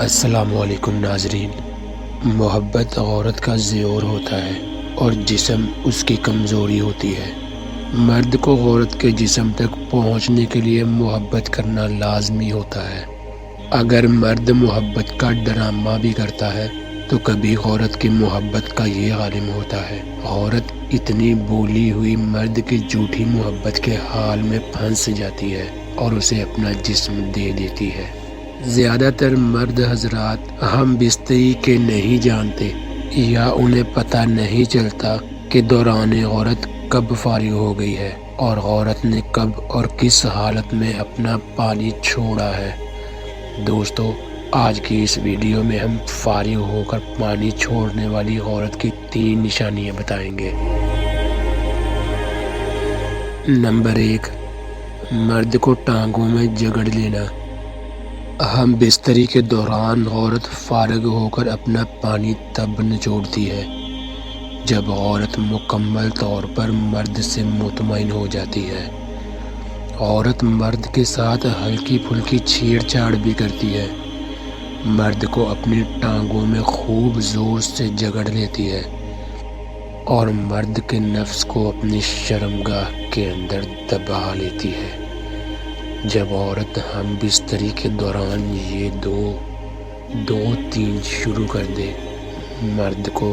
السلام علیکم ناظرین۔ محبت عورت کا زیور ہوتا ہے اور جسم اس کی کمزوری ہوتی ہے۔ مرد کو عورت کے جسم تک پہنچنے کے لیے محبت کرنا لازمی ہوتا ہے۔ اگر مرد محبت کا ڈرامہ بھی کرتا ہے تو کبھی عورت کی محبت کا یہ عالم ہوتا ہے۔ عورت اتنی بولی ہوئی مرد کی جھوٹی محبت کے حال میں پھنس جاتی ہے اور اسے اپنا جسم دے دیتی ہے۔ زیادہ تر مرد حضرات ہم بستری کے نہیں جانتے یا انہیں پتہ نہیں چلتا کہ دوران عورت کب فارغ ہو گئی ہے اور عورت نے کب اور کس حالت میں اپنا پانی چھوڑا ہے۔ دوستو، آج کی اس ویڈیو میں ہم فارغ ہو کر پانی چھوڑنے والی عورت کی 3 نشانیاں بتائیں گے۔ نمبر 1، مرد کو ٹانگوں میں جگڑ لینا۔ ہم بستری کے دوران عورت فارغ ہو کر اپنا پانی تب نچوڑتی ہے جب عورت مکمل طور پر مرد سے مطمئن ہو جاتی ہے۔ عورت مرد کے ساتھ ہلکی پھلکی چھیڑ چھاڑ بھی کرتی ہے، مرد کو اپنی ٹانگوں میں خوب زور سے جگڑ لیتی ہے اور مرد کے نفس کو اپنی شرمگاہ کے اندر دبا لیتی ہے۔ جب عورت ہم بستری کے دوران یہ دو تین شروع کر دے، مرد کو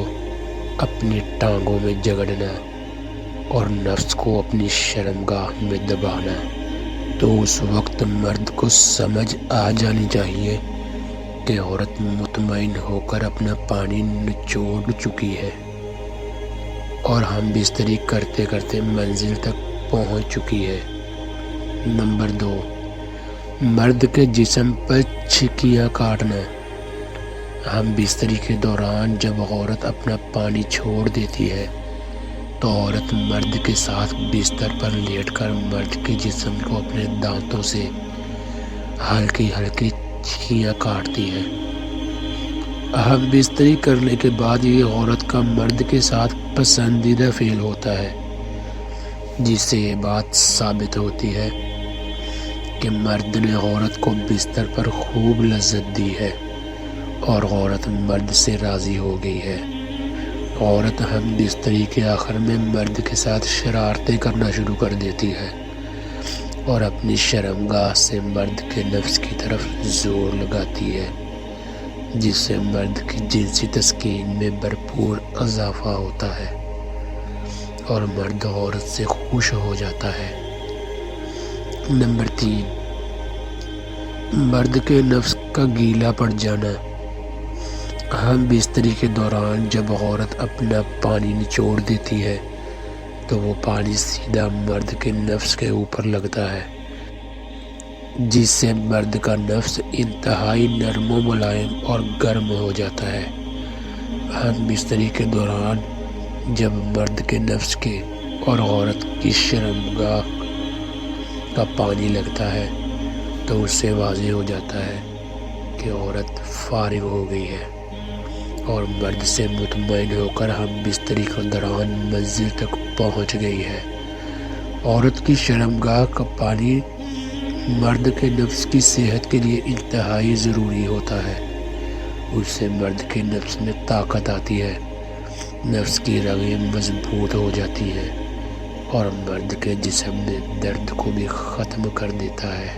اپنی ٹانگوں میں جگڑنا اور نفس کو اپنی شرمگاہ میں دبانا، تو اس وقت مرد کو سمجھ آ جانی چاہیے کہ عورت مطمئن ہو کر اپنا پانی نچوڑ چکی ہے اور ہم بستری کرتے کرتے منزل تک پہنچ چکی ہے۔ نمبر 2، مرد کے جسم پر چھکیاں کاٹنا۔ ہم بستری کے دوران جب عورت اپنا پانی چھوڑ دیتی ہے تو عورت مرد کے ساتھ بستر پر لیٹ کر مرد کے جسم کو اپنے دانتوں سے ہلکی ہلکی چھکیاں کاٹتی ہے۔ ہم بستری کرنے کے بعد یہ عورت کا مرد کے ساتھ پسندیدہ فعل ہوتا ہے، جس سے یہ بات ثابت ہوتی ہے کہ مرد نے عورت کو بستر پر خوب لذت دی ہے اور عورت مرد سے راضی ہو گئی ہے۔ عورت ہم بستری کے آخر میں مرد کے ساتھ شرارتیں کرنا شروع کر دیتی ہے اور اپنی شرمگاہ سے مرد کے نفس کی طرف زور لگاتی ہے، جس سے مرد کی جنسی تسکین میں بھرپور اضافہ ہوتا ہے اور مرد عورت سے خوش ہو جاتا ہے۔ نمبر 3، مرد کے نفس کا گیلا پڑ جانا۔ ہم بستری کے دوران جب عورت اپنا پانی نچوڑ دیتی ہے تو وہ پانی سیدھا مرد کے نفس کے اوپر لگتا ہے، جس سے مرد کا نفس انتہائی نرم و ملائم اور گرم ہو جاتا ہے۔ ہم بستری کے دوران جب مرد کے نفس کے اور عورت کی شرمگاہ کا پانی لگتا ہے تو اس سے واضح ہو جاتا ہے کہ عورت فارغ ہو گئی ہے اور مرد سے مطمئن ہو کر ہم بستری کے دوران منزل تک پہنچ گئی ہے۔ عورت کی شرمگاہ کا پانی مرد کے نفس کی صحت کے لیے انتہائی ضروری ہوتا ہے۔ اس سے مرد کے نفس میں طاقت آتی ہے، نفس کی رگیں مضبوط ہو جاتی ہیں اور مرد کے جسم میں درد کو بھی ختم کر دیتا ہے۔